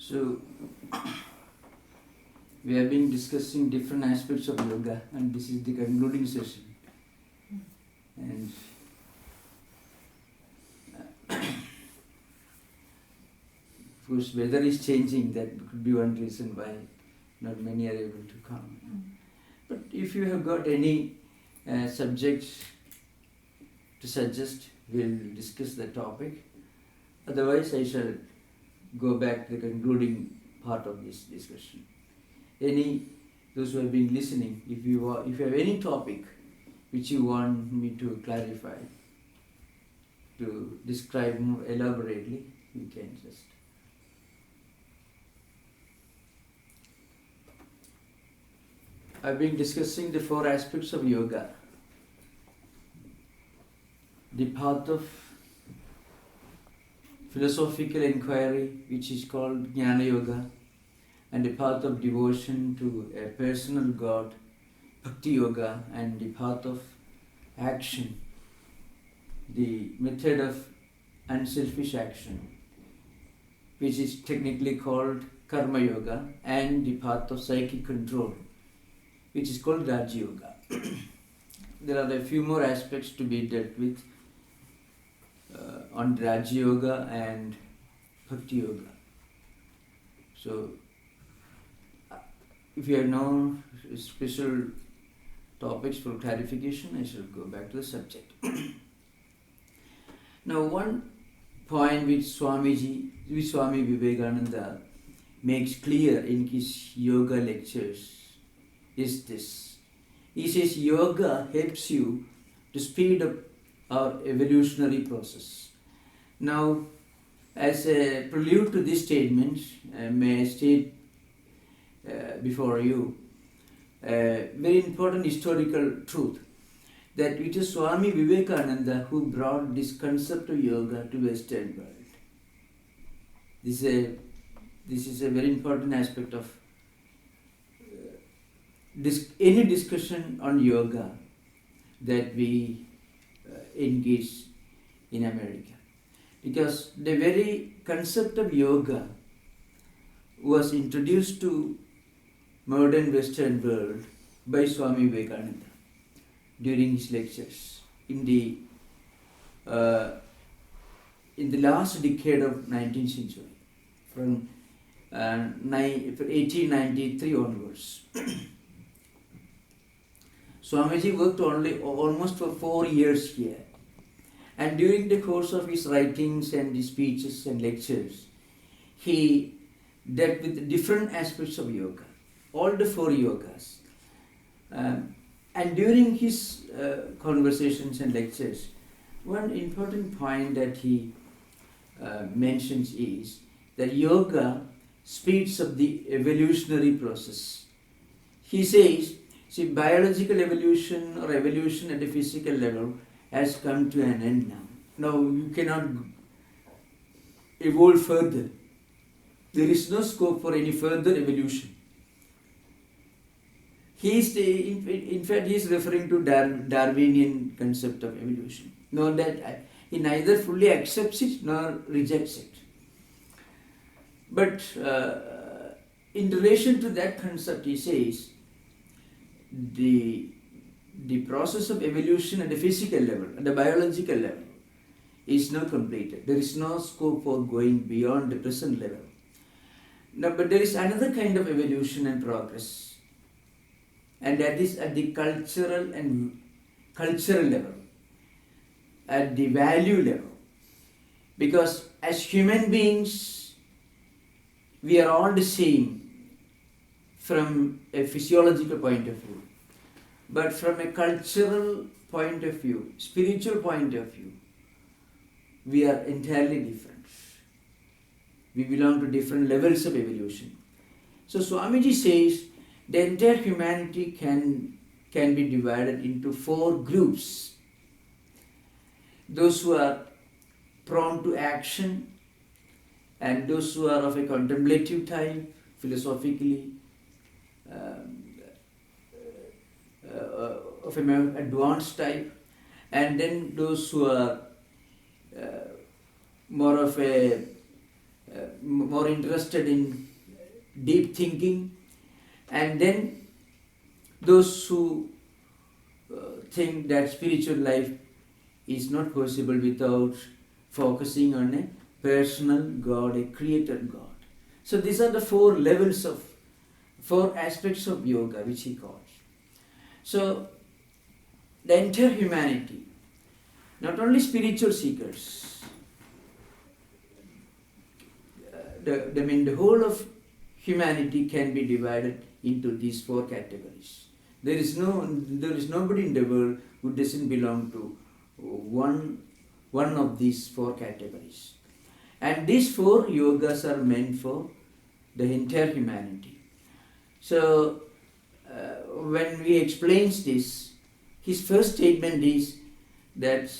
So, we have been discussing different aspects of yoga, and this is the concluding session. And of course, weather is changing. That could be one reason why not many are able to come. But if you have got any subjects to suggest, we'll discuss the topic. Otherwise, I shall go back to the concluding part of this discussion. Those who have been listening, if you have any topic which you want me to clarify, to describe more elaborately, you can just. I've been discussing the 4 aspects of yoga. The path of philosophical inquiry, which is called Jnana Yoga, and the path of devotion to a personal God, Bhakti Yoga, and the path of action, the method of unselfish action, which is technically called Karma Yoga, and the path of psychic control, which is called Raja Yoga. There are a few more aspects to be dealt with on Raja Yoga and Bhakti Yoga. So, if you have no special topics for clarification, I shall go back to the subject. Now, one point which Swami Vivekananda makes clear in his yoga lectures is this. He says yoga helps you to speed up our evolutionary process. Now, as a prelude to this statement, may I state before you a very important historical truth, that it is Swami Vivekananda who brought this concept of yoga to Western world. This is a very important aspect of any discussion on yoga that we engage in America. Because the very concept of yoga was introduced to modern Western world by Swami Vivekananda during his lectures in the last decade of 19th century, from 1893 onwards. Swamiji worked almost for 4 years here, and during the course of his writings and his speeches and lectures, he dealt with different aspects of yoga, all the 4 yogas. And during his conversations and lectures, one important point that he mentions is that yoga speeds up the evolutionary process. He says, see, biological evolution or evolution at the physical level has come to an end now. Now you cannot evolve further. There is no scope for any further evolution. In fact, he is referring to Darwinian concept of evolution. No, that he neither fully accepts it nor rejects it. But in relation to that concept, he says, the process of evolution at the physical level, at the biological level, is now completed. There is no scope for going beyond the present level. Now, but there is another kind of evolution and progress, and that is at the cultural level, at the value level. Because as human beings, we are all the same from a physiological point of view. But from a cultural point of view, spiritual point of view, we are entirely different. We belong to different levels of evolution. So Swamiji says the entire humanity can be divided into 4 groups. Those who are prone to action, and those who are of a contemplative type, philosophically, of a more advanced type, and then those who are more of a more interested in deep thinking, and then those who think that spiritual life is not possible without focusing on a personal God, a created God. So these are the four aspects of yoga which he calls. So the entire humanity, not only spiritual seekers, the whole of humanity can be divided into these four categories. There is nobody in the world who doesn't belong to one of these four categories. And these four yogas are meant for the entire humanity. So when he explains this, his first statement is that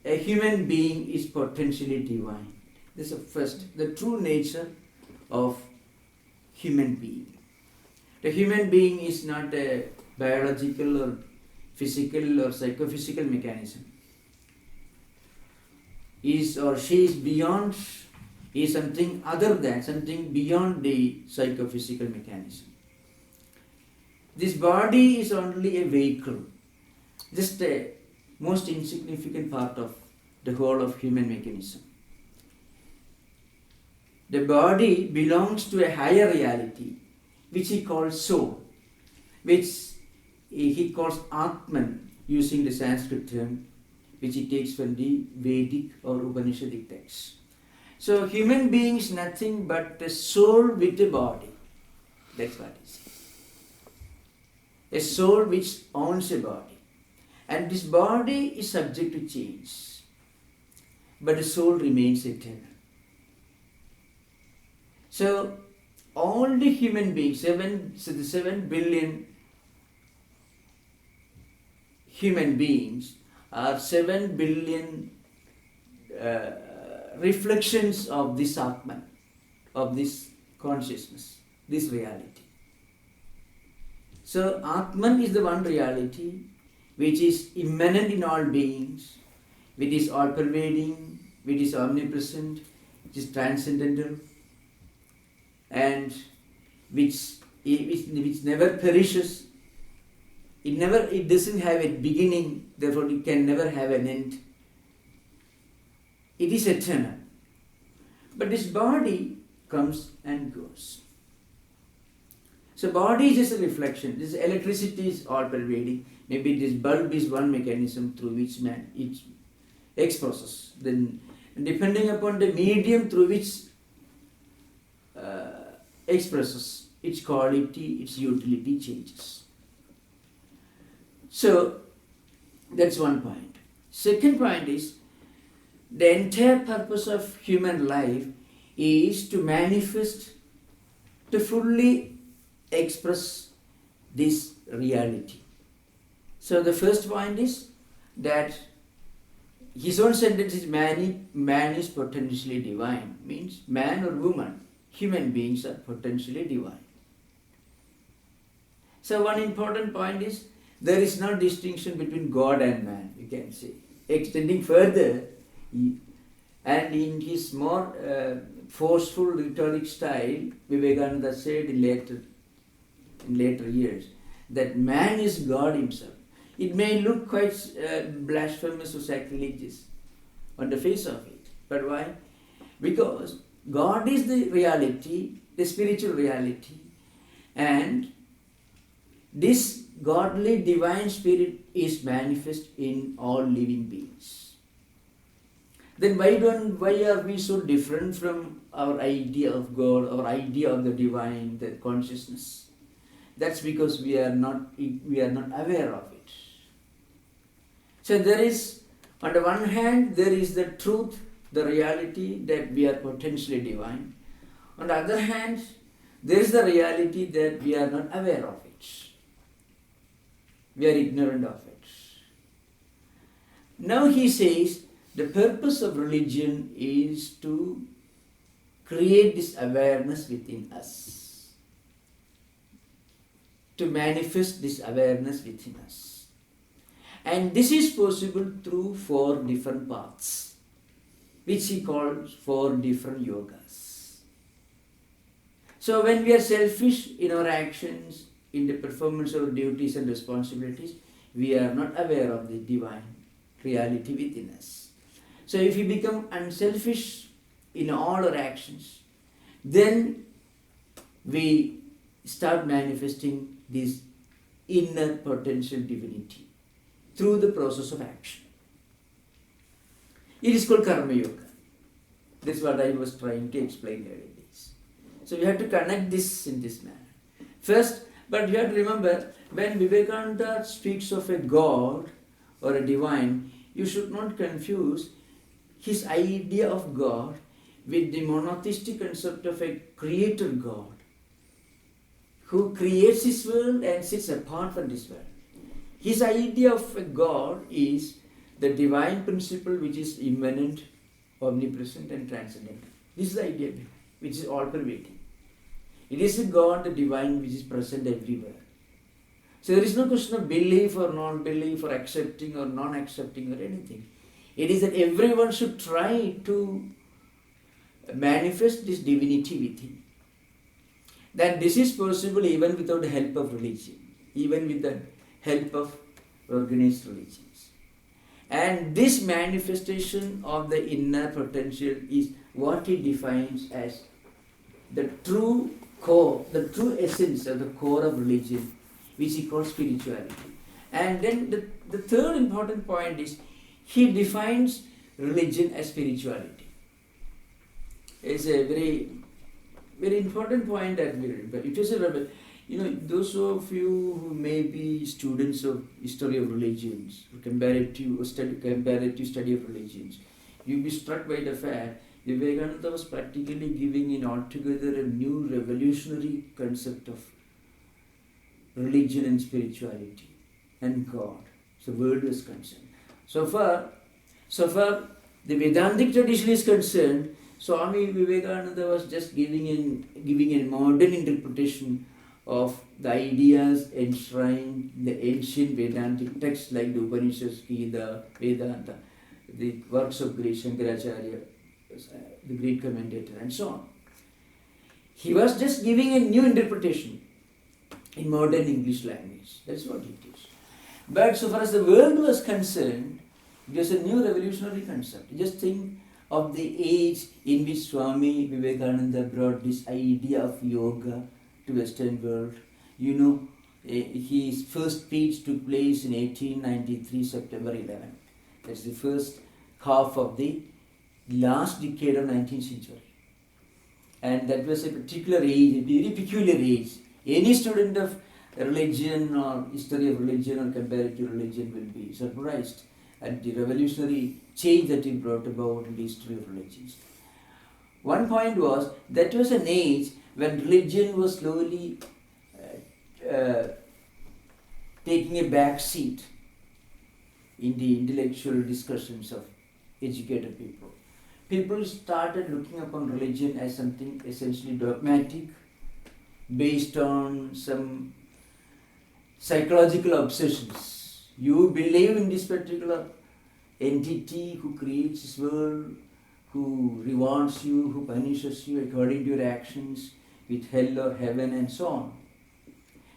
a human being is potentially divine. This is the true nature of human being. The human being is not a biological or physical or psychophysical mechanism. Is or she is beyond, is something other than, something beyond the psychophysical mechanism. This body is only a vehicle, just a most insignificant part of the whole of human mechanism. The body belongs to a higher reality, which he calls soul, which he calls Atman, using the Sanskrit term, which he takes from the Vedic or Upanishadic texts. So human being is nothing but a soul with a body. That's what it is. A soul which owns a body. And this body is subject to change. But the soul remains eternal. So all the human beings, the 7 billion human beings are 7 billion reflections of this Atman, of this consciousness, this reality. So Atman is the one reality which is immanent in all beings, which is all-pervading, which is omnipresent, which is transcendental, and which never perishes. It doesn't have a beginning, therefore it can never have an end. It is eternal. But this body comes and goes. So body is just a reflection. This electricity is all pervading. Maybe this bulb is one mechanism through which it expresses. Then depending upon the medium through which expresses, its quality, its utility changes. So that's one point. Second point is, the entire purpose of human life is to manifest, to fully express this reality. So the first point is that his own sentence is man is potentially divine, means man or woman, human beings are potentially divine. So one important point is, there is no distinction between God and man, you can say. Extending further, and in his more forceful rhetoric style, Vivekananda said in later years that man is God himself. It may look quite blasphemous or sacrilegious on the face of it. But why? Because God is the reality, the spiritual reality, and this godly divine spirit is manifest in all living beings. Then why are we so different from our idea of God, our idea of the divine, the consciousness? That's because we are not aware of it. So there is, on the one hand, there is the truth, the reality that we are potentially divine. On the other hand, there is the reality that we are not aware of it. We are ignorant of it. Now he says, the purpose of religion is to create this awareness within us, to manifest this awareness within us. And this is possible through 4 different paths. which he calls 4 different yogas. So when we are selfish in our actions, in the performance of duties and responsibilities, we are not aware of the divine reality within us. So if we become unselfish in all our actions, then we start manifesting this inner potential divinity through the process of action. It is called Karma Yoga. This is what I was trying to explain earlier. So we have to connect this in this manner. First, but you have to remember, when Vivekananda speaks of a God or a divine, you should not confuse his idea of God with the monotheistic concept of a creator God who creates his world and sits apart from this world. His idea of a God is the divine principle which is immanent, omnipresent and transcendental. This is the idea which is all-pervading. It is a God, the divine, which is present everywhere. So there is no question of belief or non-belief or accepting or non-accepting or anything. It is that everyone should try to manifest this divinity within. That this is possible even without the help of religion, even with the help of organized religions. And this manifestation of the inner potential is what he defines as the true core, the true essence of the core of religion, which he calls spirituality. And then the third important point is he defines religion as spirituality. It's a very, very important point that we read. But it is a, those of you who may be students of history of religions, or comparative study of religions, you'll be struck by the fact Vivekananda was practically giving in altogether a new revolutionary concept of religion and spirituality and God. So world was concerned. So far the Vedantic tradition is concerned, Swami Vivekananda was just giving a modern interpretation of the ideas enshrined in the ancient Vedantic texts like the Upanishads, Gita, Vedanta, the works of great Shankaracharya, the great commentator, and so on. He was just giving a new interpretation in modern English language. That's what it is. But so far as the world was concerned, it was a new revolutionary concept. Just think of the age in which Swami Vivekananda brought this idea of yoga to Western world. His first speech took place in 1893, September 11. That's the first half of the last decade of 19th century. And that was a particular age, a very peculiar age. Any student of religion or history of religion or comparative religion will be surprised at the revolutionary change that he brought about in the history of religions. One point was, that was an age when religion was slowly taking a back seat in the intellectual discussions of educated people. People started looking upon religion as something essentially dogmatic, based on some psychological obsessions. You believe in this particular entity who creates this world, who rewards you, who punishes you according to your actions with hell or heaven and so on.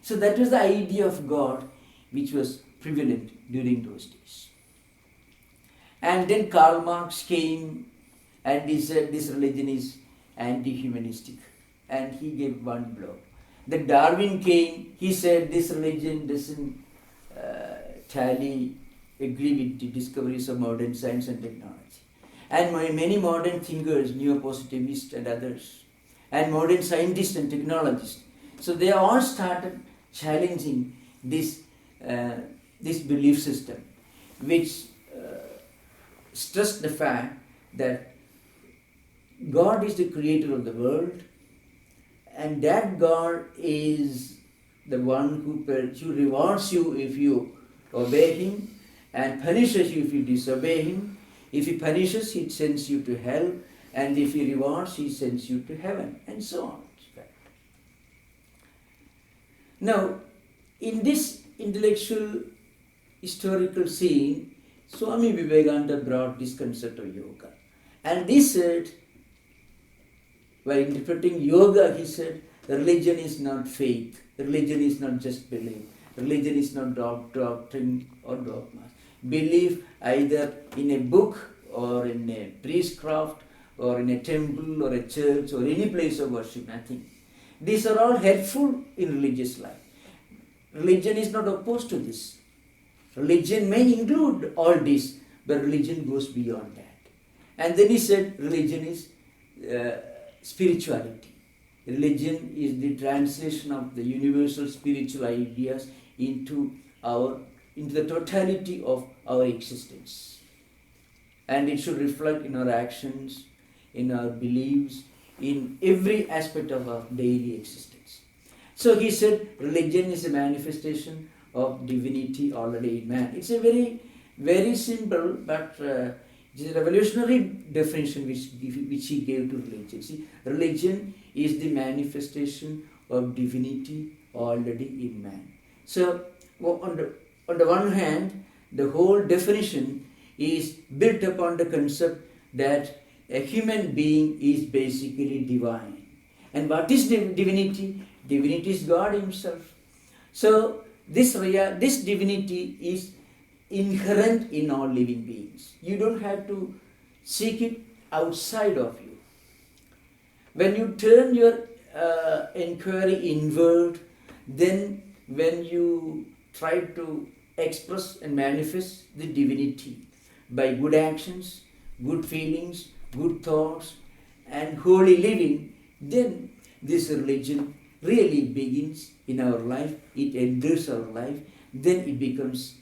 So that was the idea of God which was prevalent during those days. And then Karl Marx came and he said this religion is anti-humanistic, and he gave one blow. Then Darwin came, he said this religion doesn't agree with the discoveries of modern science and technology. And many modern thinkers, neo-positivists and others, and modern scientists and technologists, so they all started challenging this belief system, which stressed the fact that God is the creator of the world, and that God is the one who rewards you if you obey Him and punishes you if you disobey Him. If He punishes, He sends you to hell, and if He rewards, He sends you to heaven, and so on. Now, in this intellectual historical scene, Swami Vivekananda brought this concept of yoga. And he said, while interpreting yoga, he said, religion is not faith, religion is not just belief, religion is not doctrine or dogmas. Belief either in a book or in a priestcraft or in a temple or a church or any place of worship, nothing. These are all helpful in religious life. Religion is not opposed to this. Religion may include all this, but religion goes beyond that. And then he said, religion is spirituality. Religion is the translation of the universal spiritual ideas into the totality of our existence. And it should reflect in our actions, in our beliefs, in every aspect of our daily existence. So he said, religion is a manifestation of divinity already in man. It's a very, very simple, but it is a revolutionary definition which he gave to religion. See, religion is the manifestation of divinity already in man. So, on the one hand, the whole definition is built upon the concept that a human being is basically divine. And what is divinity? Divinity is God himself. So, this divinity is inherent in all living beings. You don't have to seek it outside of you. When you turn your inquiry inward, then when you try to express and manifest the divinity by good actions, good feelings, good thoughts, and holy living, then this religion really begins in our life, it enters our life, then it becomes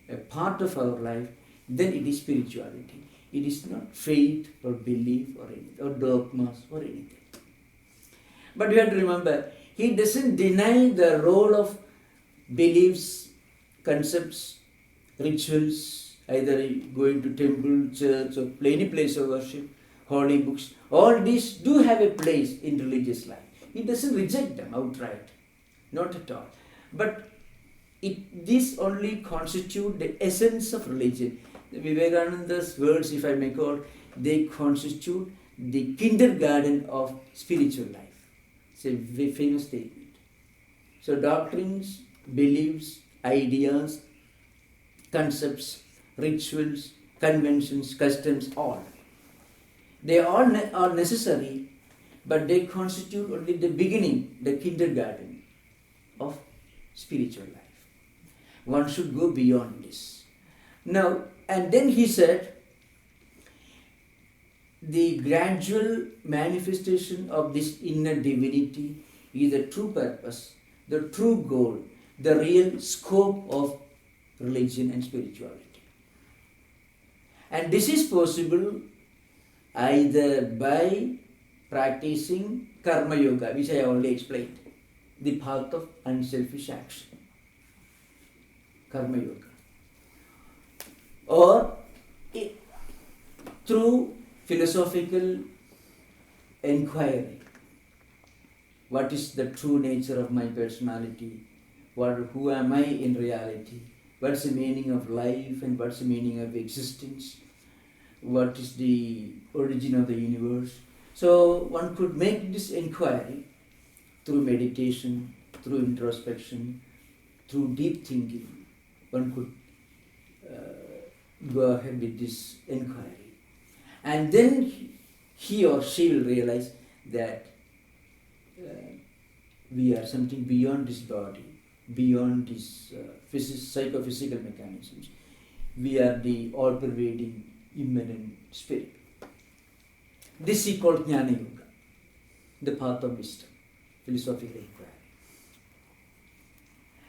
a part of our life, then it is spirituality. It is not faith or belief or anything, or dogmas or anything. But you have to remember, he doesn't deny the role of beliefs, concepts, rituals, either going to temple, church, or any place of worship, holy books. All these do have a place in religious life. He doesn't reject them outright, not at all. But these only constitute the essence of religion. Vivekananda's words, if I may quote, they constitute the kindergarten of spiritual life. It's a very famous statement. So doctrines, beliefs, ideas, concepts, rituals, conventions, customs, all. They all are necessary, but they constitute only the beginning, the kindergarten of spiritual life. One should go beyond this. Now, and then he said, the gradual manifestation of this inner divinity is the true purpose, the true goal, the real scope of religion and spirituality. And this is possible either by practicing karma yoga, which I already explained, the path of unselfish action, karma yoga, or through philosophical inquiry. What is the true nature of my personality? Who am I in reality? What's the meaning of life and what's the meaning of existence? What is the origin of the universe? So one could make this inquiry through meditation, through introspection, through deep thinking. One could go ahead with this inquiry. And then he or she will realize that we are something beyond this body, beyond these psychophysical mechanisms. We are the all-pervading, immanent spirit. This he called Jnana Yoga, the path of wisdom, philosophical inquiry.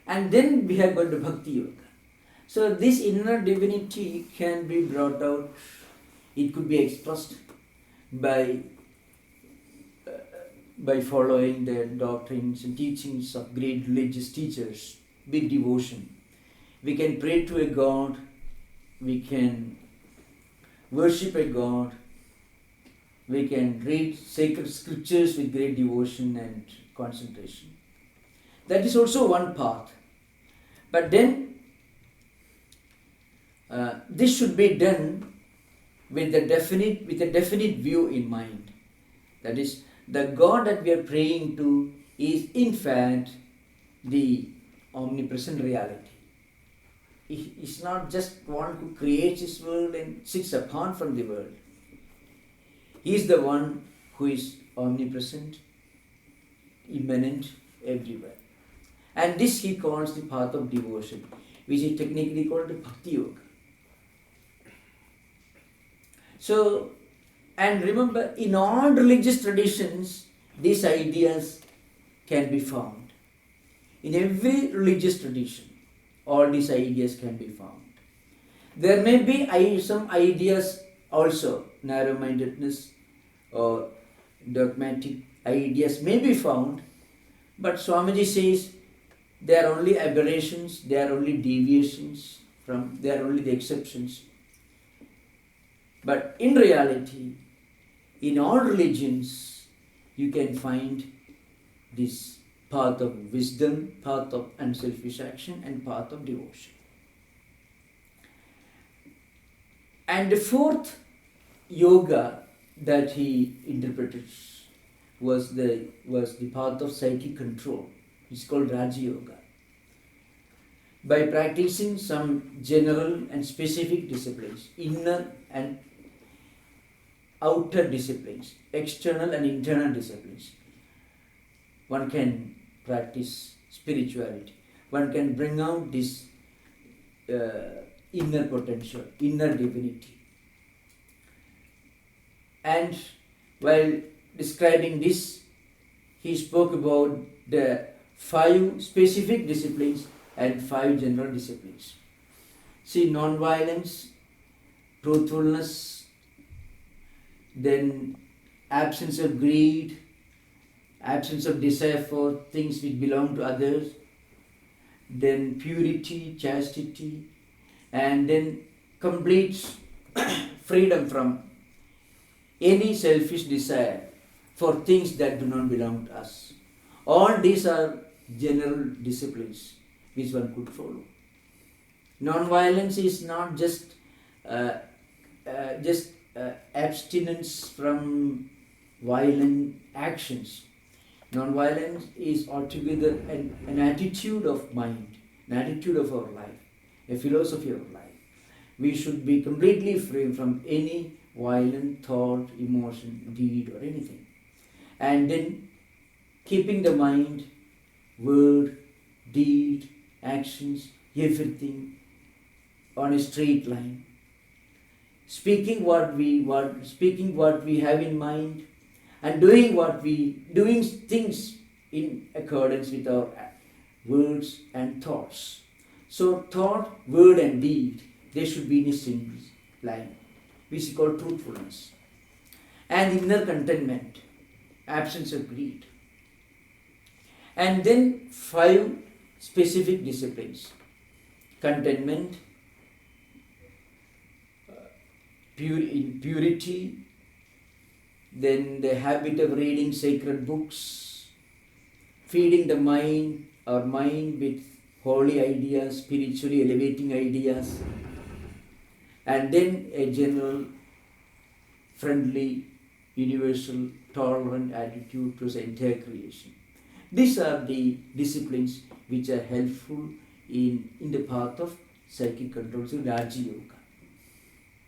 And then we have got the Bhakti Yoga. So this inner divinity can be brought out, it could be expressed by following the doctrines and teachings of great religious teachers with devotion. We can pray to a God, we can worship a God, we can read sacred scriptures with great devotion and concentration. That is also one path. But then this should be done with a definite view in mind. That is, the God that we are praying to is in fact the omnipresent reality. He is not just one who creates this world and sits apart from the world. He is the one who is omnipresent, immanent, everywhere. And this he calls the path of devotion, which is technically called the Bhakti Yoga. So, and remember, in all religious traditions, these ideas can be found. In every religious tradition, all these ideas can be found. There may be some ideas also, narrow-mindedness or dogmatic ideas may be found, but Swamiji says they are only aberrations, they are only deviations they are only the exceptions. But in reality, in all religions, you can find this path of wisdom, path of unselfish action, and path of devotion. And the fourth yoga that he interpreted was the path of psychic control. It's called Raja Yoga. By practicing some general and specific disciplines, inner and outer disciplines, external and internal disciplines, one can practice spirituality. One can bring out this inner potential, inner divinity. And while describing this, he spoke about the 5 specific disciplines and 5 general disciplines. See, non-violence, truthfulness, then absence of greed, absence of desire for things which belong to others, then purity, chastity, and then complete freedom from any selfish desire for things that do not belong to us. All these are general disciplines which one could follow. Non-violence is not just abstinence from violent actions. Non-violence is altogether an attitude of mind, an attitude of our life, a philosophy of life. We should be completely free from any violent thought, emotion, deed or anything. And then keeping the mind, word, deed, actions, everything on a straight line. Speaking what we have in mind, and doing things in accordance with our words and thoughts. So thought, word and deed, they should be in a single line, which is called truthfulness. And inner contentment, absence of greed. And then 5 specific disciplines: contentment, purity, then the habit of reading sacred books, feeding our mind with holy ideas, spiritually elevating ideas, and then a general, friendly, universal, tolerant attitude towards the entire creation. These are the disciplines which are helpful in the path of psychic control, so Raja Yoga.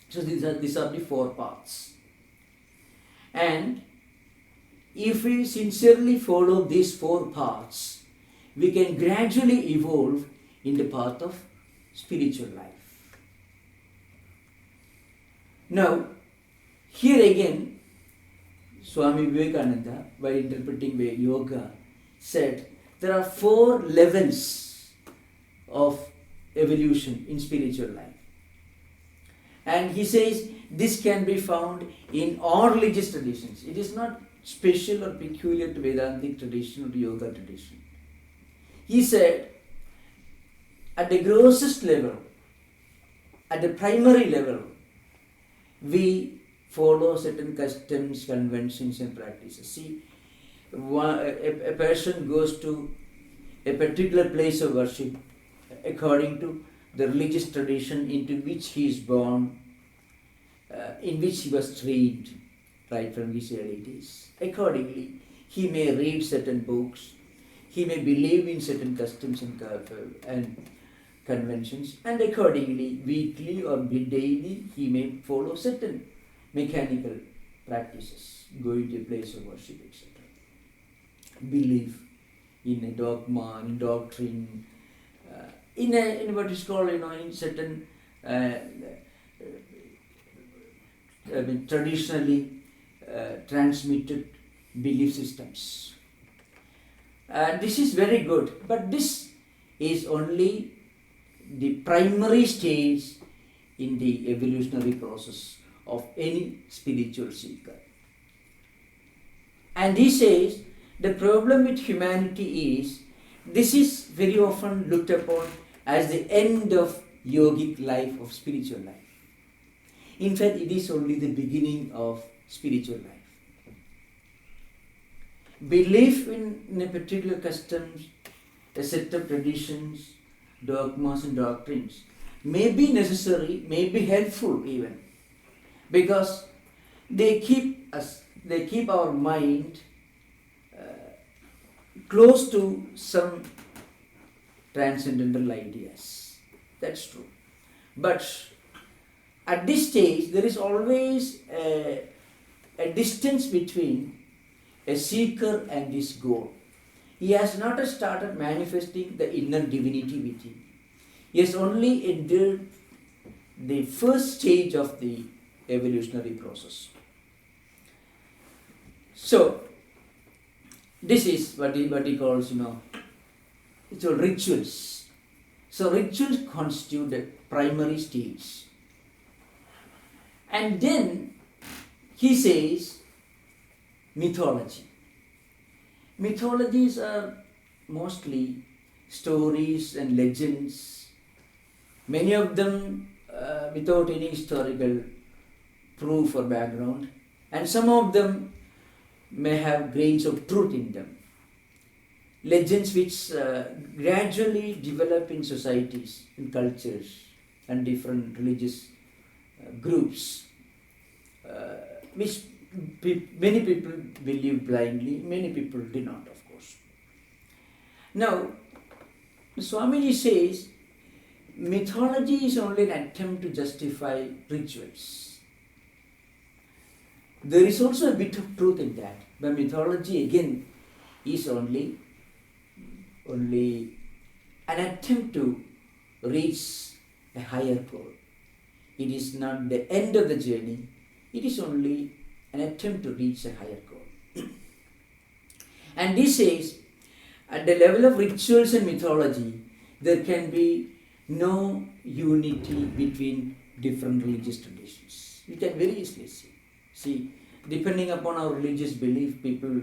So these are the 4 paths. And if we sincerely follow these 4 paths, we can gradually evolve in the path of spiritual life. Now, here again, Swami Vivekananda, by interpreting the yoga, said there are 4 levels of evolution in spiritual life. And he says this can be found in all religious traditions. It is not special or peculiar to Vedantic tradition or to yoga tradition. He said, at the grossest level, at the primary level, we follow certain customs, conventions and practices. See, a person goes to a particular place of worship according to the religious tradition into which he is born, in which he was trained right from his early days. Accordingly, he may read certain books, he may believe in certain customs and conventions, and accordingly, weekly or daily, he may follow certain mechanical practices, going to a place of worship, etc. Belief in a dogma, in doctrine, in what is called, in certain traditionally transmitted belief systems. This is very good, but this is only the primary stage in the evolutionary process of any spiritual seeker. And he says the problem with humanity is this is very often looked upon as the end of yogic life, of spiritual life. In fact, it is only the beginning of spiritual life. Belief in a particular customs, a set of traditions, dogmas and doctrines may be necessary, may be helpful even, because they keep our mind close to some transcendental ideas. That's true. But at this stage, there is always a distance between a seeker and his goal. He has not started manifesting the inner divinity within. He has only entered the first stage of the evolutionary process. So, this is what he calls, it's all rituals. So, rituals constitute the primary stage. And then he says mythology. Mythologies are mostly stories and legends, many of them without any historical proof or background, and some of them may have grains of truth in them. Legends which gradually develop in societies, in cultures, and different religious groups, which many people believe blindly, many people do not, of course. Now, Swamiji says mythology is only an attempt to justify rituals. There is also a bit of truth in that, but mythology again is only an attempt to reach a higher goal. It is not the end of the journey, it is only an attempt to reach a higher goal. And this says, at the level of rituals and mythology, there can be no unity between different religious traditions. You can very easily see. See, depending upon our religious belief, people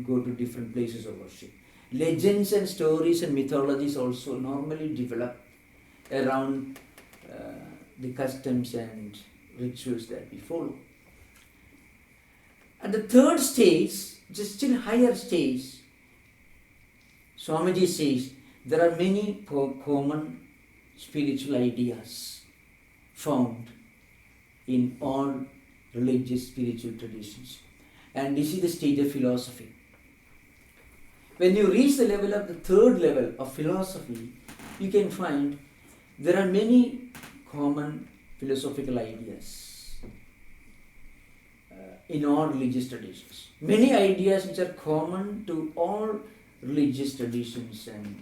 go to different places of worship. Legends and stories and mythologies also normally develop around the customs and rituals that we follow. At the third stage, just still higher stage, Swamiji says there are many common spiritual ideas found in all religious spiritual traditions. And this is the stage of philosophy. When you reach the level of the third level of philosophy, you can find there are many common philosophical ideas in all religious traditions. Many ideas which are common to all religious traditions and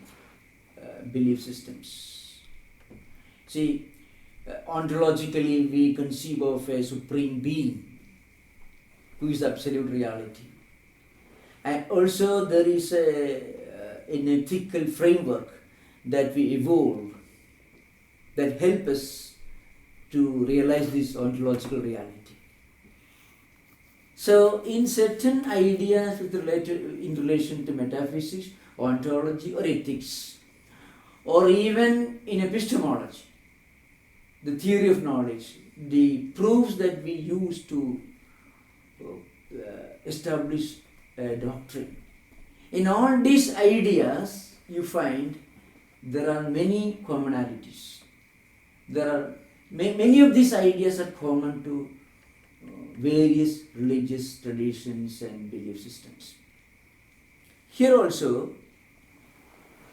belief systems. See, ontologically we conceive of a supreme being who is absolute reality. And also there is an ethical framework that we evolve that help us to realize this ontological reality. So in certain ideas in relation to metaphysics, ontology or ethics, or even in epistemology, the theory of knowledge, the proofs that we use to establish a doctrine. In all these ideas, you find there are many commonalities. There are Many of these ideas are common to various religious traditions and belief systems. Here also,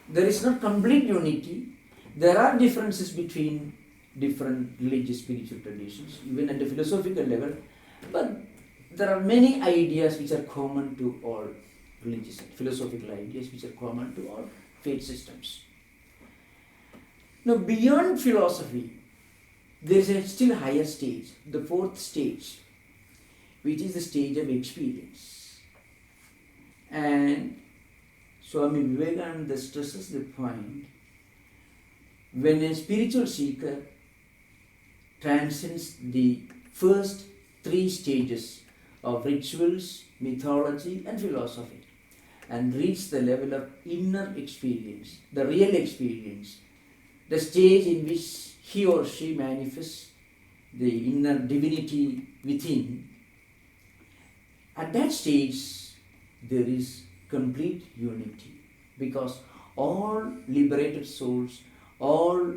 there is not complete unity. There are differences between different religious spiritual traditions, even at the philosophical level, but there are many ideas which are common to all religious and philosophical ideas which are common to all faith systems. Now, beyond philosophy, there is a still higher stage, the fourth stage, which is the stage of experience. And Swami Vivekananda stresses the point, when a spiritual seeker transcends the first three stages of rituals, mythology and philosophy and reaches the level of inner experience, the real experience, the stage in which he or she manifests the inner divinity within, at that stage there is complete unity, because all liberated souls, all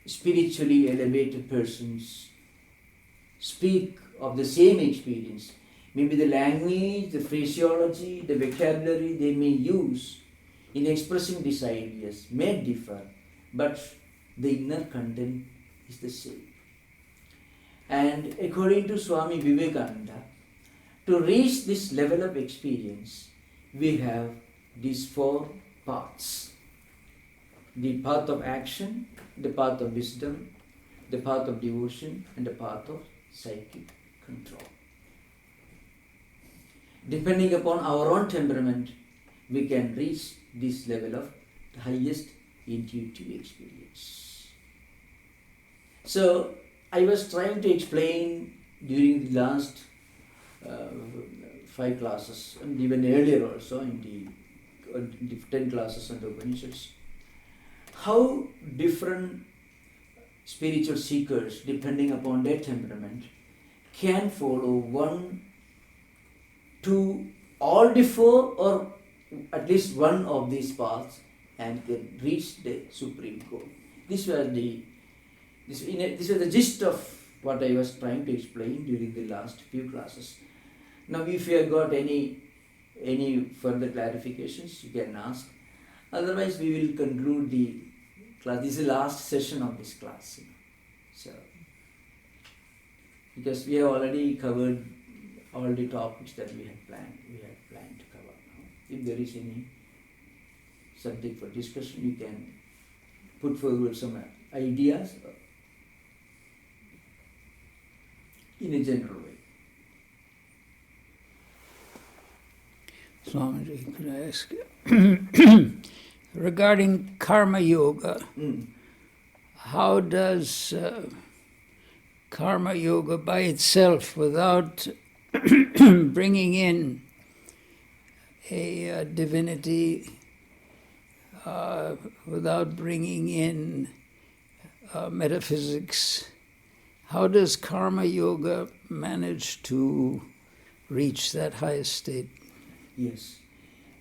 spiritually elevated persons speak of the same experience. Maybe the language, the phraseology, the vocabulary they may use in expressing these ideas may differ, but the inner content is the same. And according to Swami Vivekananda, to reach this level of experience, we have these four paths: the path of action, the path of wisdom, the path of devotion, and the path of psychic control. Depending upon our own temperament, we can reach this level of the highest intuitive experience. So, I was trying to explain during the last 5 classes, and even earlier also in the 10 classes on the Upanishads, how different spiritual seekers, depending upon their temperament, can follow one, two, all the four, or at least one of these paths, and can reach the supreme goal. This was the gist of what I was trying to explain during the last few classes. Now, if you have got any further clarifications, you can ask. Otherwise, we will conclude the class. This is the last session of this class. So, because we have already covered all the topics that we had planned to cover. If there is any subject for discussion, you can put forward some ideas in a general way. Swamiji, could I ask you, regarding karma yoga, how does karma yoga by itself, without bringing in a divinity, without bringing in metaphysics, how does karma yoga manage to reach that highest state? Yes.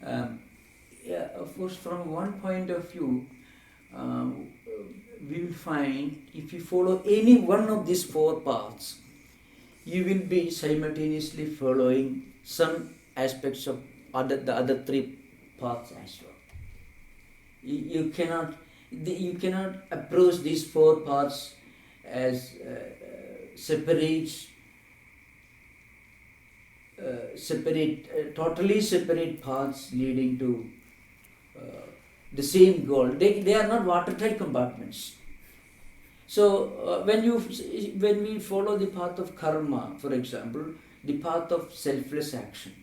Of course, from one point of view, we will find if you follow any one of these four paths, you will be simultaneously following some aspects of the other three paths as well. You cannot approach these four paths as totally separate paths leading to the same goal. They are not watertight compartments. So when we follow the path of karma, for example, the path of selfless action,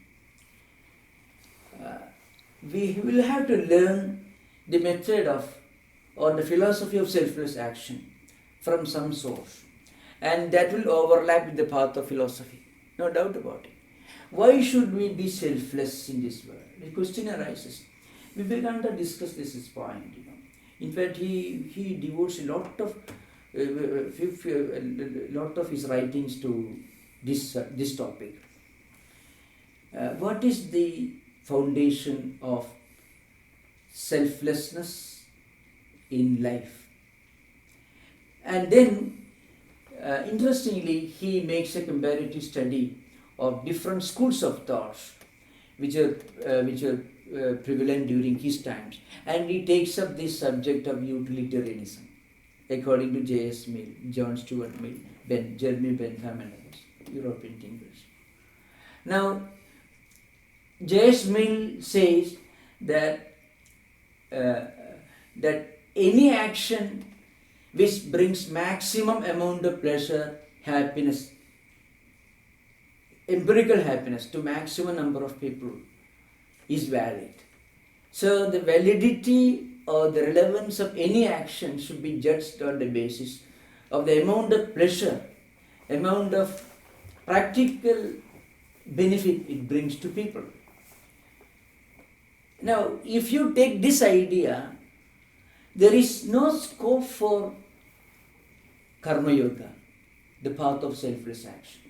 we will have to learn the method of or the philosophy of selfless action from some source, and that will overlap with the path of philosophy, no doubt about it. Why should we be selfless in this world? The question arises. Vivekananda discussed this point. In fact, he devotes a lot of his writings to this topic. What is the foundation of selflessness in life? And then interestingly, he makes a comparative study of different schools of thought which are prevalent during his times, and he takes up this subject of utilitarianism according to J.S. Mill, John Stuart Mill, Jeremy Bentham and others, European thinkers. Now, J.S. Mill says that any action which brings maximum amount of pleasure, happiness, empirical happiness to maximum number of people is valid. So the validity or the relevance of any action should be judged on the basis of the amount of pleasure, amount of practical benefit it brings to people. Now, if you take this idea, there is no scope for karma yoga, the path of selfless action.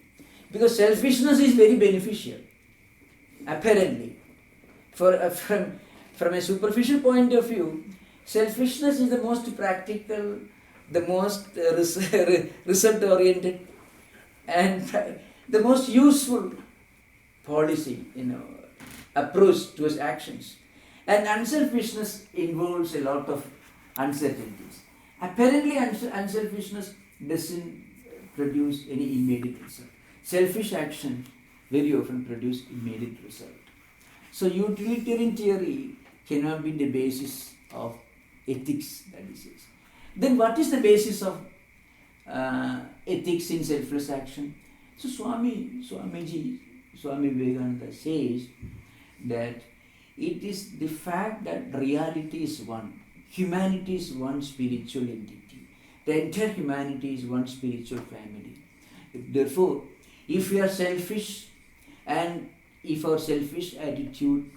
Because selfishness is very beneficial, apparently. From a superficial point of view, selfishness is the most practical, the most result-oriented, and the most useful policy, approach towards actions. And unselfishness involves a lot of uncertainties. Apparently, unselfishness doesn't produce any immediate result. Selfish action very often produce immediate result. So utilitarian theory cannot be the basis of ethics, that is. Then what is the basis of ethics in selfless action? So Swami Vivekananda says that it is the fact that reality is one. Humanity is one spiritual entity. The entire humanity is one spiritual family. Therefore, if we are selfish and if our selfish attitude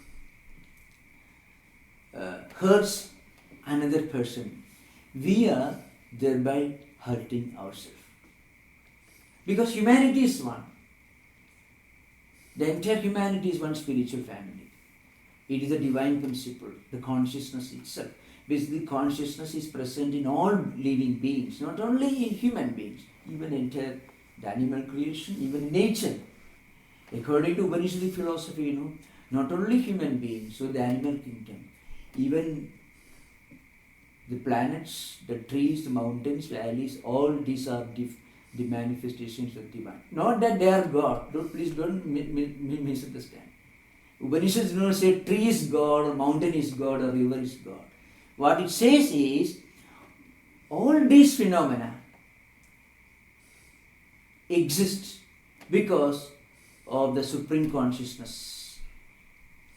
hurts another person, we are thereby hurting ourselves. Because humanity is one. The entire humanity is one spiritual family. It is a divine principle, the consciousness itself. Basically, consciousness is present in all living beings, not only in human beings, even entire the animal creation, even nature. According to Upanishadic philosophy, not only human beings, so the animal kingdom, even the planets, the trees, the mountains, valleys, all these are the manifestations of divine. Not that they are God. Please don't misunderstand. Upanishads do not say tree is God or mountain is God or river is God. What it says is all these phenomena exist because of the supreme consciousness.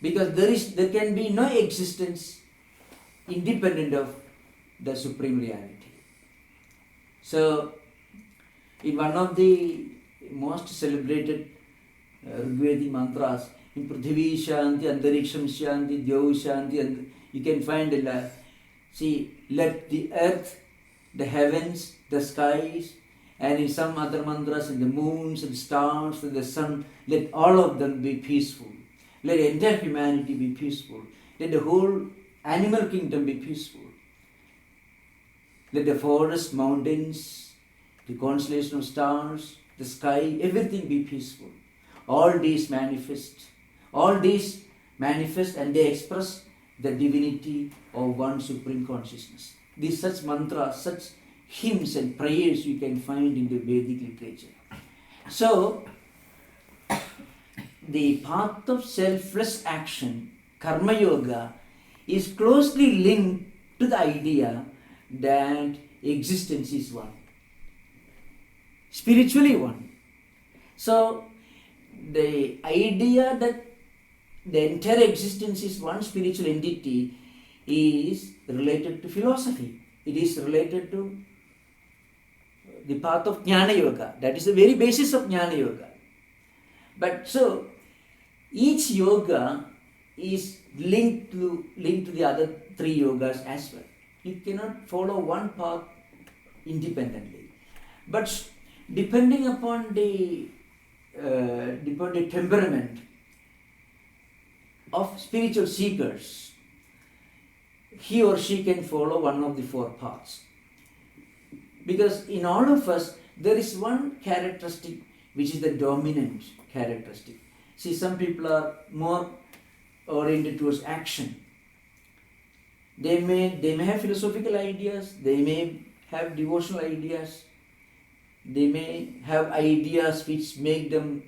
Because there can be no existence independent of the supreme reality. So, in one of the most celebrated Rigvedic mantras, in Prithvi Shanti, Antariksham Shanti, Dhyau Shanti, and you can find let the earth, the heavens, the skies, and in some other mantras, in the moons, and the stars, and the sun, let all of them be peaceful. Let the entire humanity be peaceful. Let the whole animal kingdom be peaceful. Let the forest, mountains, the constellation of stars, the sky, everything be peaceful. All these manifest and they express the divinity of one supreme consciousness. These such mantras, such hymns and prayers you can find in the Vedic literature. So, the path of selfless action, karma yoga, is closely linked to the idea that existence is one. Spiritually one. So, the idea that the entire existence is one spiritual entity is related to philosophy. It is related to the path of Jnana Yoga. That is the very basis of Jnana Yoga. But so, each yoga is linked to the other three yogas as well. You cannot follow one path independently. But depending upon the temperament of spiritual seekers, he or she can follow one of the four paths. Because in all of us, there is one characteristic which is the dominant characteristic. See, some people are more oriented towards action. They may have philosophical ideas, they may have devotional ideas, they may have ideas which make them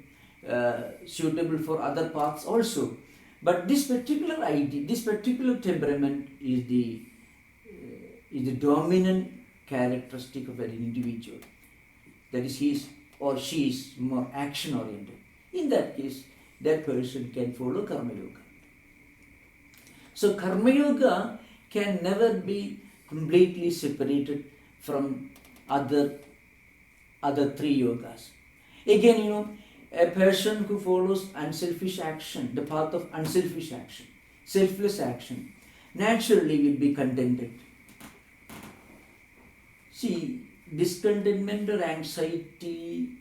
suitable for other paths also. But this particular idea, this particular temperament is the dominant characteristic of an individual. That is, he is or she is more action oriented. In that case, that person can follow Karma Yoga. So Karma Yoga can never be completely separated from other three yogas. Again, a person who follows unselfish action, the path of unselfish action, selfless action, naturally will be contented. See, discontentment or anxiety,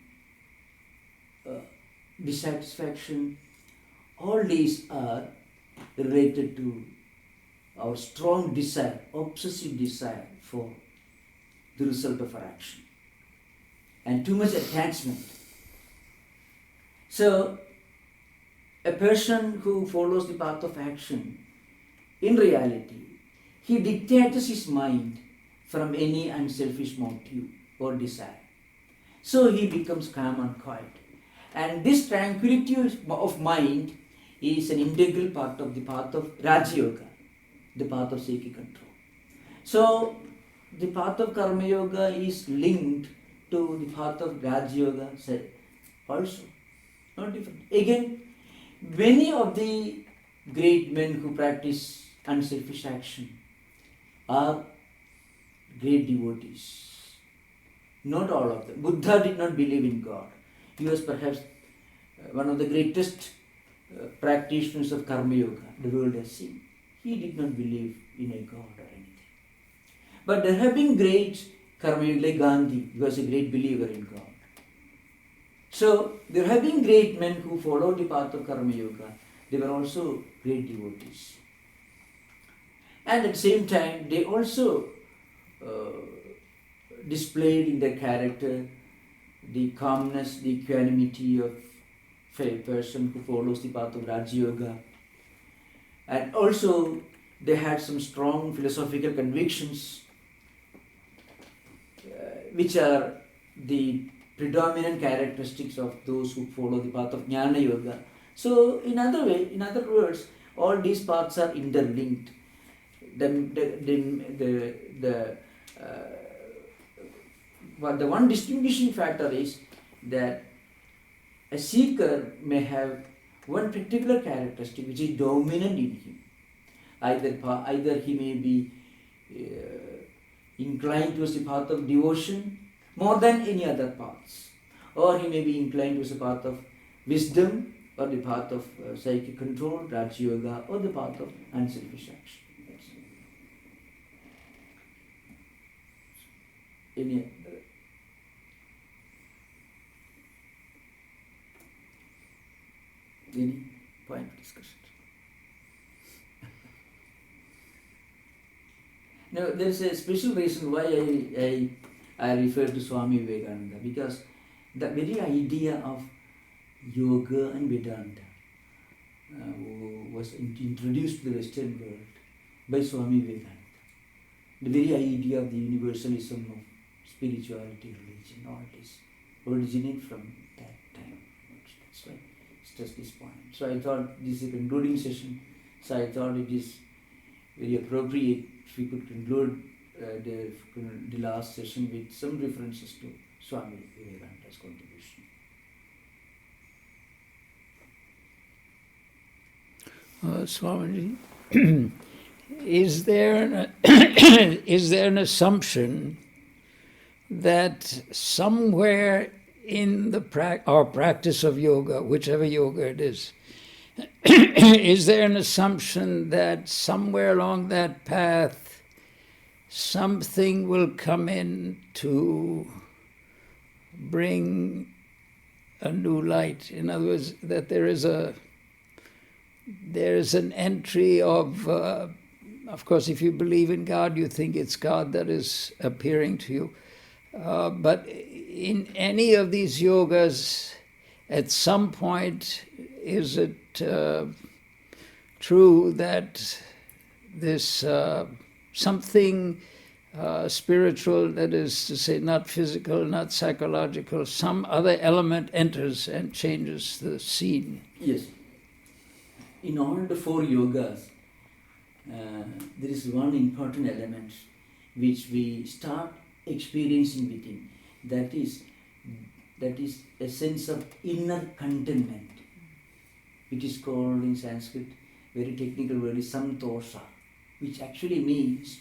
dissatisfaction, all these are related to our strong desire, obsessive desire for the result of our action, and too much attachment. So, a person who follows the path of action, in reality, he detaches his mind from any unselfish motive or desire. So he becomes calm and quiet. And this tranquility of mind is an integral part of the path of Raja Yoga, the path of psychic control. So the path of Karma Yoga is linked to the path of Raja Yoga also. Not different. Again, many of the great men who practice unselfish action are great devotees. Not all of them. Buddha did not believe in God. He was perhaps one of the greatest practitioners of Karma Yoga the world has seen. He did not believe in a God or anything. But there have been great Karma Yoga, like Gandhi. He was a great believer in God. So there have been great men who followed the path of Karma Yoga. They were also great devotees. And at the same time, they also displayed in their character the calmness, the equanimity of a person who follows the path of Raja Yoga. And also they had some strong philosophical convictions which are the predominant characteristics of those who follow the path of Jnana Yoga. So in other words, all these paths are interlinked. The one distinguishing factor is that a seeker may have one particular characteristic which is dominant in him. Either he may be inclined towards the path of devotion more than any other paths, or he may be inclined towards the path of wisdom, or the path of psychic control, Raja Yoga, or the path of unselfish action. Any point of discussion? Now, there is a special reason why I refer to Swami Vivekananda, because the very idea of yoga and Vedanta was introduced to the Western world by Swami Vivekananda. The very idea of the universalism of spirituality, religion, all this originate from that time. That's why I stress this point. So I thought this is a concluding session, so I thought it is very appropriate if we could conclude the last session with some references to Swami Vivekananda's contribution. Swamiji, is there an assumption that somewhere in the our practice of yoga, whichever yoga it is there an assumption that somewhere along that path something will come in to bring a new light? In other words, that there is an entry of course, if you believe in God, you think it's God that is appearing to you. But in any of these yogas, at some point, is it true that this something spiritual, that is to say, not physical, not psychological, some other element enters and changes the scene? Yes. In all the 4 yogas, there is one important element which we start experiencing within. That is a sense of inner contentment. It is called in Sanskrit, very technical word is santosha, which actually means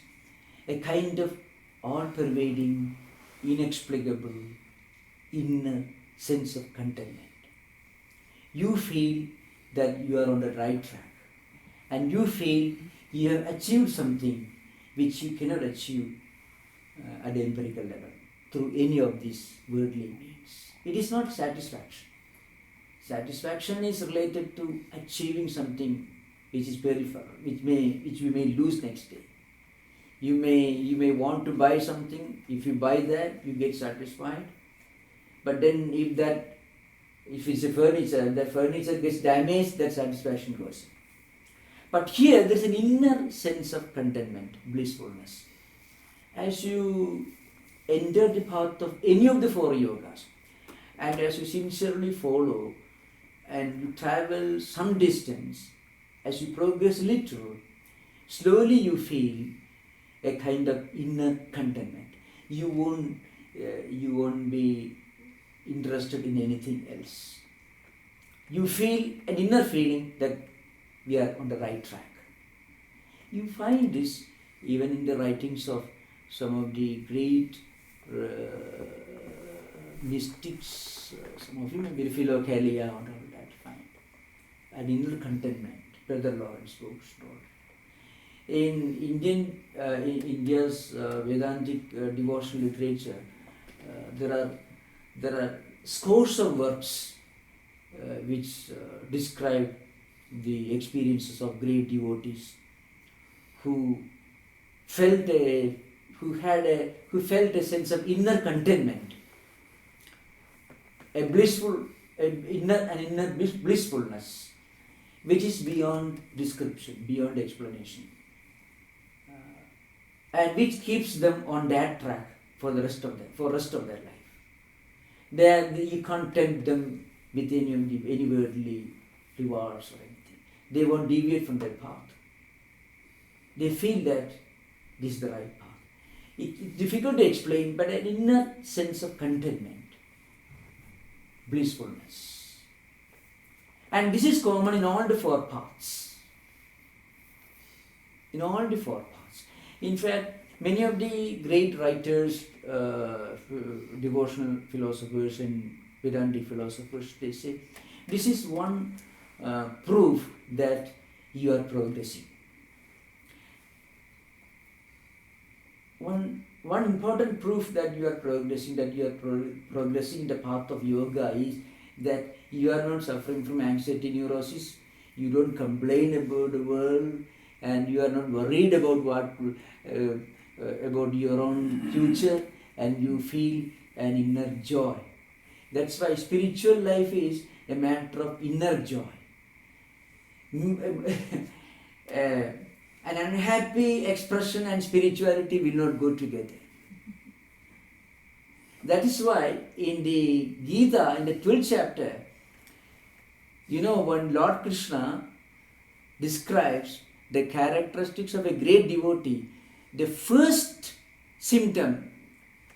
a kind of all-pervading, inexplicable, inner sense of contentment. You feel that you are on the right track, and you feel you have achieved something which you cannot achieve at the empirical level through any of these worldly means. It is not satisfaction. Satisfaction is related to achieving something which is peripheral, which we may lose next day. You may want to buy something. If you buy that, you get satisfied. But then if it's a furniture, that furniture gets damaged, that satisfaction goes. But here there's an inner sense of contentment, blissfulness. As you enter the path of any of the 4 yogas, and as you sincerely follow and you travel some distance, as you progress a little, slowly you feel a kind of inner contentment. You won't be interested in anything else. You feel an inner feeling that we are on the right track. You find this even in the writings of some of the great mystics, some of you may be Philokalia, or all that, find an inner contentment. Brother Lawrence books. In India's Vedantic devotional literature, there are scores of works which describe the experiences of great devotees who felt a sense of inner contentment, an inner blissfulness, which is beyond description, beyond explanation, and which keeps them on that track for the rest of their life. You can't tempt them with any worldly rewards or anything. They won't deviate from their path. They feel that this is the right path. It's difficult to explain, but an inner sense of contentment, blissfulness. And this is common in all the 4 paths. In all the 4 paths. In fact, many of the great writers, devotional philosophers and Vedantic philosophers, they say, this is one proof that you are progressing. One important proof that you are progressing, progressing in the path of yoga is that you are not suffering from anxiety neurosis, you don't complain about the world, and you are not worried about about your own future, and you feel an inner joy. That's why spiritual life is a matter of inner joy. An unhappy expression and spirituality will not go together. That is why in the Gita, in the 12th chapter, when Lord Krishna describes the characteristics of a great devotee, the first symptom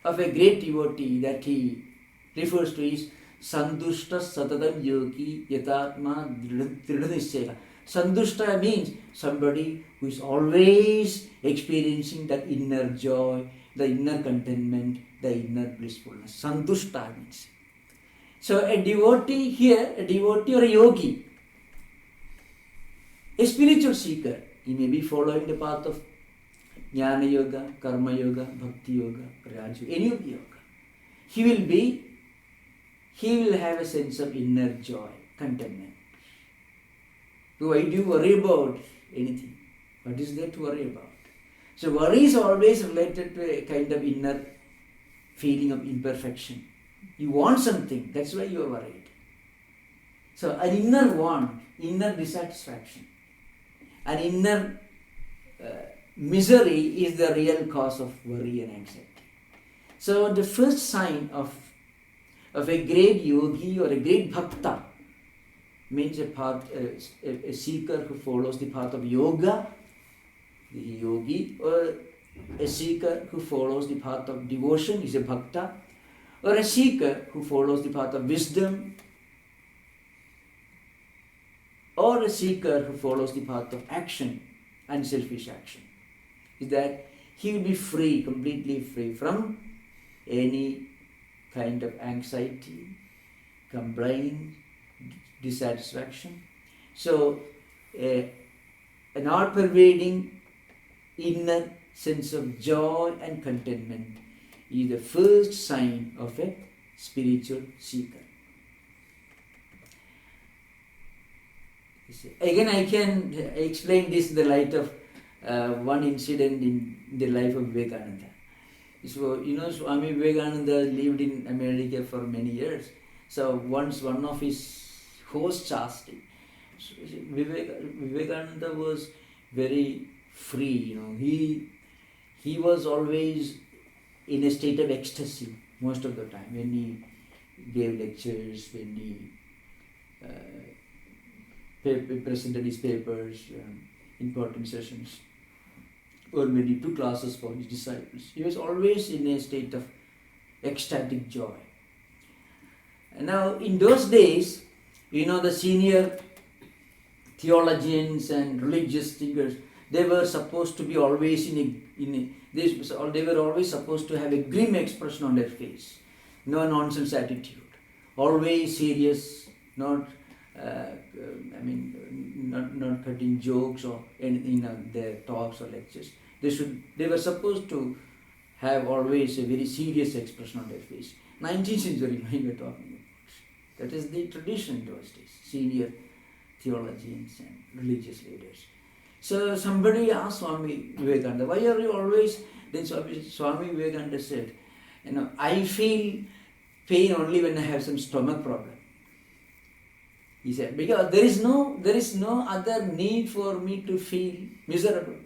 of a great devotee that he refers to is Sandushta Satadam Yogi Yatatma Dridhanishchaya. Sandushta means somebody who is always experiencing that inner joy, the inner contentment, the inner blissfulness. Santushta means. So a devotee here, a devotee or a yogi, a spiritual seeker, he may be following the path of Jnana Yoga, Karma Yoga, Bhakti Yoga, Raja Yoga, any of the yoga. He will have a sense of inner joy, contentment. Why do you worry about anything? What is there to worry about? So worry is always related to a kind of inner feeling of imperfection. You want something, that's why you are worried. So an inner want, inner dissatisfaction, an inner misery is the real cause of worry and anxiety. So the first sign of a great yogi or a great bhakta means a seeker who follows the path of yoga, the yogi, or a seeker who follows the path of devotion is a bhakta, or a seeker who follows the path of wisdom, or a seeker who follows the path of action, unselfish action, is that he will be free, completely free from any kind of anxiety, complaint, dissatisfaction. So an all-pervading inner sense of joy and contentment is the first sign of a spiritual seeker. Again, I can explain this in the light of one incident in the life of Vivekananda. So, Swami Vivekananda lived in America for many years. So, once one of his hosts asked him, Vivekananda was very free, he was always in a state of ecstasy most of the time when he gave lectures, when he presented his papers, important sessions, or when he took classes for his disciples. He was always in a state of ecstatic joy. And now, in those days, the senior theologians and religious thinkers, they were supposed to be always they were always supposed to have a grim expression on their face, no nonsense attitude, always serious, not cutting jokes or anything in their talks or lectures. They were supposed to have always a very serious expression on their face. 19th century we were talking about. That is the tradition in those days, senior theologians and religious leaders. So somebody asked Swami Vivekananda, why are you always... Then Swami Vivekananda said, I feel pain only when I have some stomach problem. He said, because there is no other need for me to feel miserable.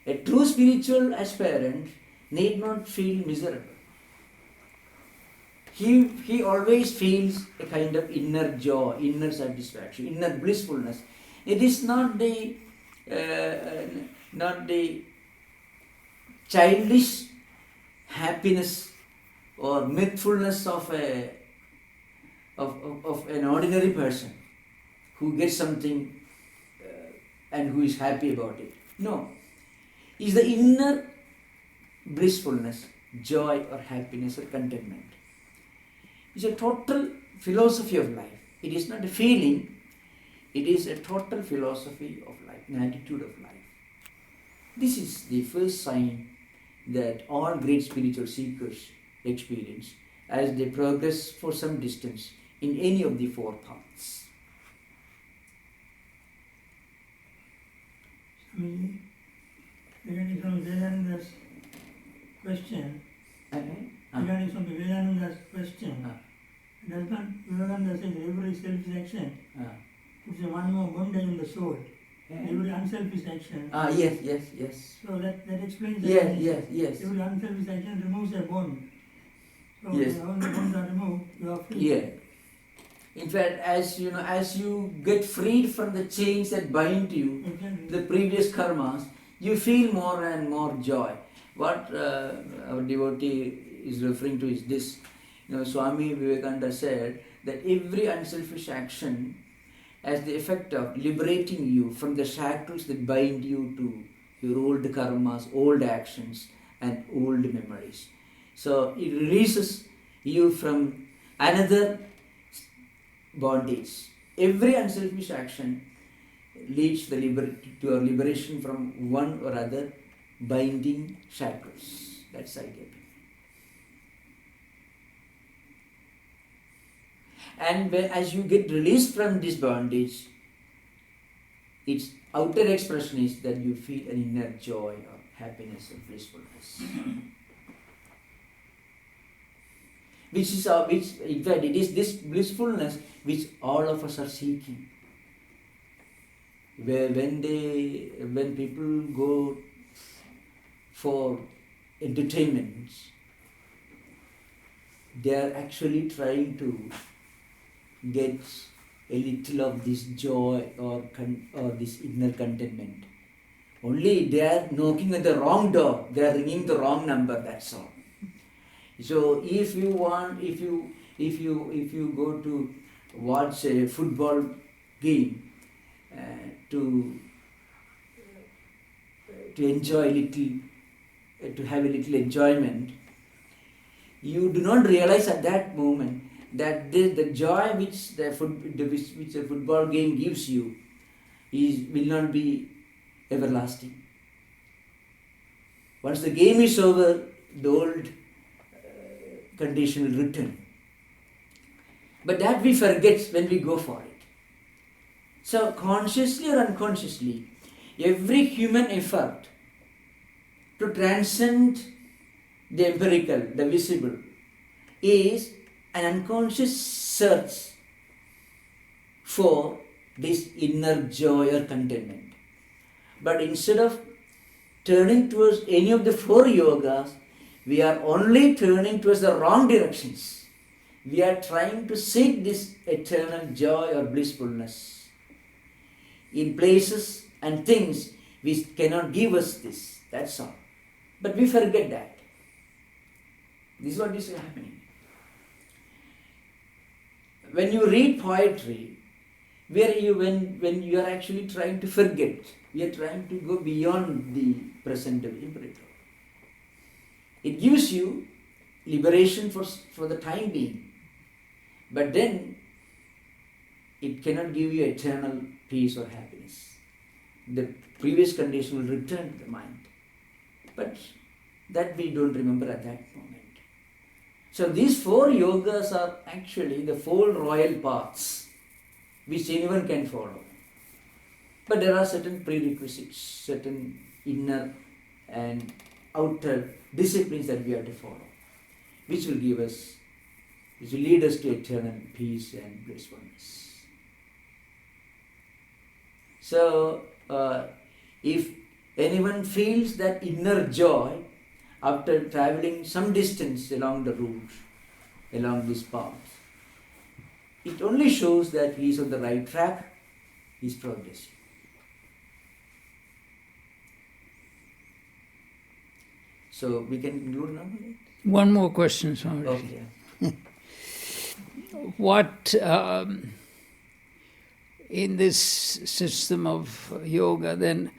A true spiritual aspirant need not feel miserable. He always feels a kind of inner joy, inner satisfaction, inner blissfulness. It is not the childish happiness or mirthfulness of an ordinary person who gets something and who is happy about it. No. It's the inner blissfulness, joy or happiness or contentment. It's a total philosophy of life. It is not a feeling, it is a total philosophy of life, an attitude of life. This is the first sign that all great spiritual seekers experience as they progress for some distance in any of the four paths. Regarding from Vedananda's question, regarding from Vedananda's question, does not Vivekananda say that every selfish action puts one more bondage on the soul? Every unselfish action. Yes. So that explains that. Yes. Every unselfish action removes a bond. So yes. when the bonds are removed, you are free. Yeah. In fact, as you get freed from the chains that bind you, the previous karmas, you feel more and more joy. What our devotee is referring to is this. Swami Vivekananda said that every unselfish action has the effect of liberating you from the shackles that bind you to your old karmas, old actions and old memories. So it releases you from another bondage. Every unselfish action leads to your liberation from one or other binding shackles. That's the idea. And as you get released from this bondage, its outer expression is that you feel an inner joy or happiness or blissfulness. which in fact it is this blissfulness which all of us are seeking. Where when people go for entertainments, they are actually trying to get a little of this joy or this inner contentment. Only they are knocking at the wrong door. They are ringing the wrong number. That's all. So if you go to watch a football game to enjoy a little, to have a little enjoyment, you do not realize at that moment that the joy which the football game gives you will not be everlasting. Once the game is over, the old condition will return. But that we forget when we go for it. So consciously or unconsciously, every human effort to transcend the empirical, the visible, is an unconscious search for this inner joy or contentment. But instead of turning towards any of the four yogas, we are only turning towards the wrong directions. We are trying to seek this eternal joy or blissfulness in places and things which cannot give us this. That's all. But we forget that. This is what is happening. When you read poetry, when you are actually trying to forget, we are trying to go beyond the present empirical. It gives you liberation for the time being, but then it cannot give you eternal peace or happiness. The previous condition will return to the mind, but that we don't remember at that moment. So these four yogas are actually the four royal paths which anyone can follow. But there are certain prerequisites, certain inner and outer disciplines that we have to follow, which will lead us to eternal peace and blissfulness. So, if anyone feels that inner joy after traveling some distance along the route, along this path, it only shows that he is on the right track, he is progressing. So we can conclude now? One more question, Swami. Okay. What, in this system of yoga, then,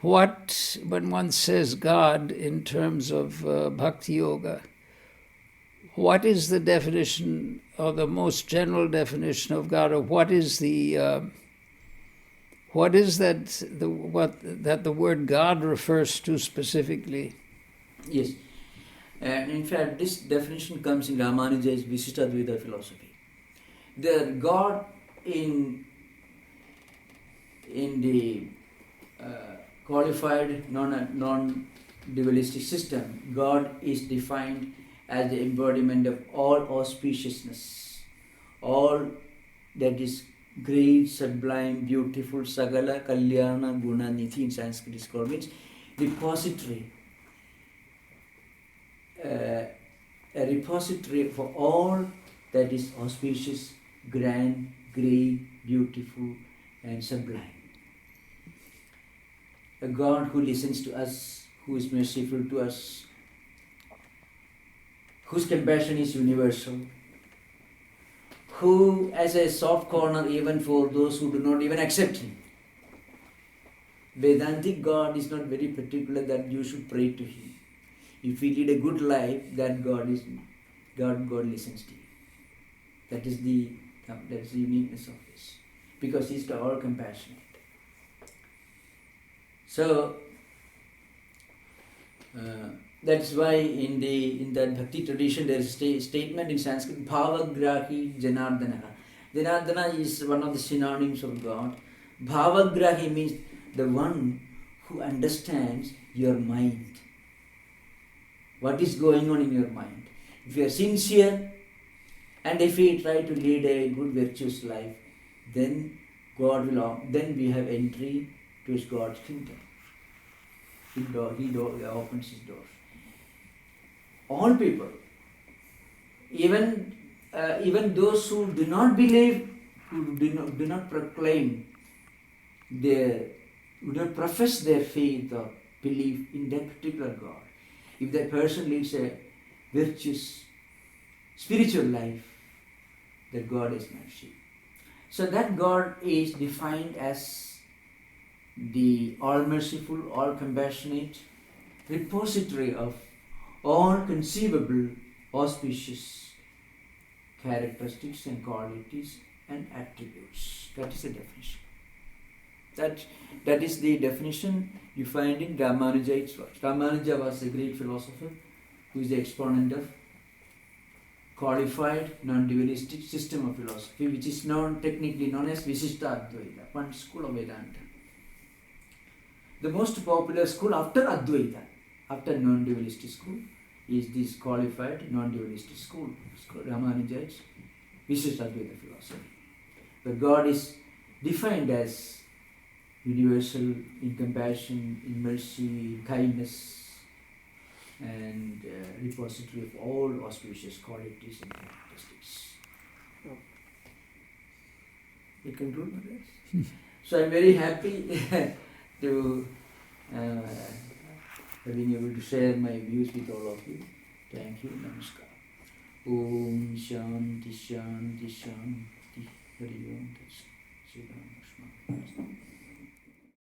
what, when one says God in terms of bhakti yoga, what is the definition, or the most general definition of God, or what is the that the word God refers to specifically? Yes. And in fact, this definition comes in Ramanuja's Advaita philosophy. The God in the qualified non-dualistic system, God is defined as the embodiment of all auspiciousness, all that is great, sublime, beautiful, sagala, kalyana, guna, niti in Sanskrit is called, means repository. A repository for all that is auspicious, grand, great, beautiful, and sublime. A God who listens to us, who is merciful to us, whose compassion is universal, who has a soft corner even for those who do not even accept Him. Vedantic God is not very particular that you should pray to Him. If we lead a good life, that God listens to you. That is the uniqueness of this, because He is all compassionate. So that's why in that bhakti tradition there is a statement in Sanskrit, Bhavagrahi Janardana. Janardana is one of the synonyms of God. Bhavagrahi means the one who understands your mind. What is going on in your mind? If you are sincere, And if we try to lead a good virtuous life, then then we have entry to God's kingdom. He opens his doors. All people, even those who do not believe, who do not proclaim do not profess their faith or belief in that particular God, if that person lives a virtuous, spiritual life, that God is mercy. So that God is defined as the all-merciful, all-compassionate repository of all conceivable auspicious characteristics and qualities and attributes. That is the definition. That is the definition you find in Ramanuja's work. Ramanuja was a great philosopher who is the exponent of qualified non-dualistic system of philosophy, which is technically known as Visishta Advaita, one school of Vedanta. The most popular school after Advaita, after non-dualistic school, is this qualified non-dualistic school. It's called Ramanuja's Visishta Advaita philosophy. But God is defined as universal in compassion, in mercy, in kindness, and repository of all auspicious qualities and characteristics. We conclude with this. So I'm very happy to being able to share my views with all of you. Thank you. Namaskar. Om Shanti Shanti Shanti Hari Om Tat Sat. Sri Ramakrishna Order.